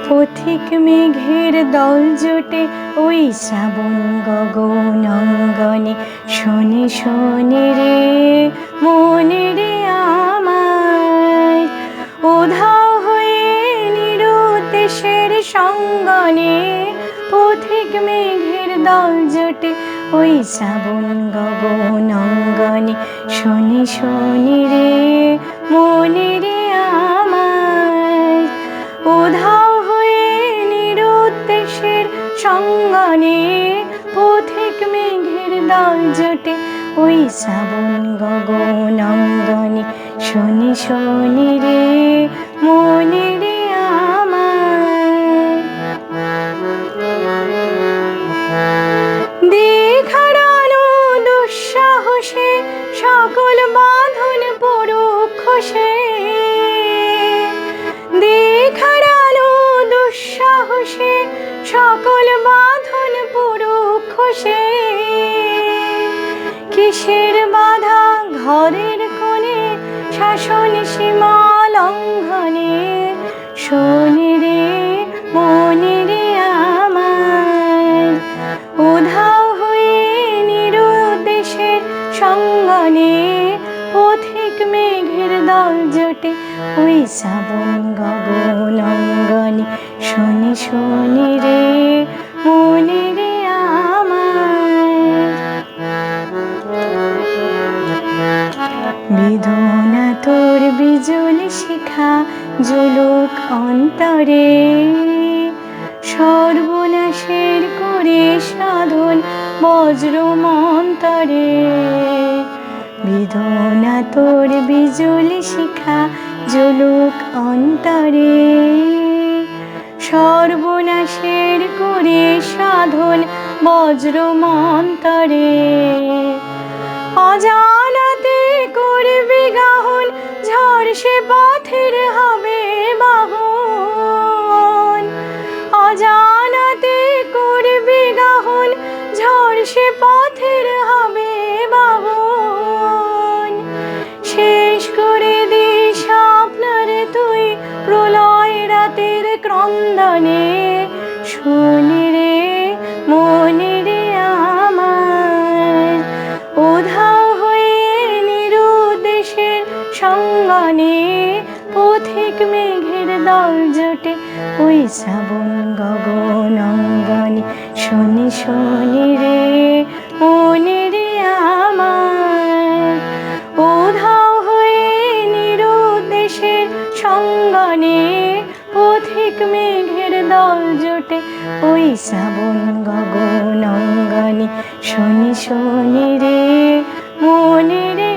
পথিক মেঘের দল জোটে ওই শ্রাবণ গগন অঙ্গনে। শোনে শোনে রে মনে রে আমার, উধাও হয়ে নিরুদ্দেশের সঙ্গনে। পথিক মেঘের দল জোটে ওই শ্রাবণ গগন অঙ্গনে। শোনে শোনে রে মনে রে আমার, উধাও হয়ে নিরুদ্দেশের সঙ্গনে। পথিক মেঘের দল জোটে ওই শ্রাবণ গগন অঙ্গনে। শোনে শোনে রে মনে রে আমার। দেখারানো দুঃসাহসে সকল বাঁধন পড়ুক খসে। দেখারানো দুঃসাহসে সকল বাঁধন পড়ুক খসে। কিসের বাধা ঘরের কোণে শাসন সীমা লঙ্ঘনে। শোনে রে মনে রে আমার, উধাও হয়ে নিরুদ্দেশের সঙ্গনে। পথিক মেঘের দল জোটে ওই শ্রাবণ গগন অঙ্গনে। শোনে শোনে রে মনে রে আমার। বেদনা তোর বিজুল শিখা জ্বলুক অন্তরে। সর্বনাশের করে সাধন বজ্র মন্তরে। বেদনা তোর বিজুল শিখা জ্বলুক অন্তরে। সর্বনাশের করে সাধন বজ্র মন্তরে। অজানাতে করবে গাহন ঝড় সে পথের হবে বাহন। অজানাতে করবে গাহন ঝড় সে পথের হবে বাহন। শেষ করে দিস আপনার তুই প্রলয় রাতের ক্রন্দনে। শোনে রে মনে রে আমার, উধাও হয়ে নিরুদ্দেশের সঙ্গনে। পথিক মেঘের দল জোটে ওই শ্রাবণ গগন অঙ্গনে। শোনে শোনে রে মনে রে আমার, উধাও হয়ে নিরুদ্দেশের সঙ্গনে। পথিক মেঘের দল জোটে ওই শ্রাবণ গগন অঙ্গনে। শোনে শোনে রে মনে রে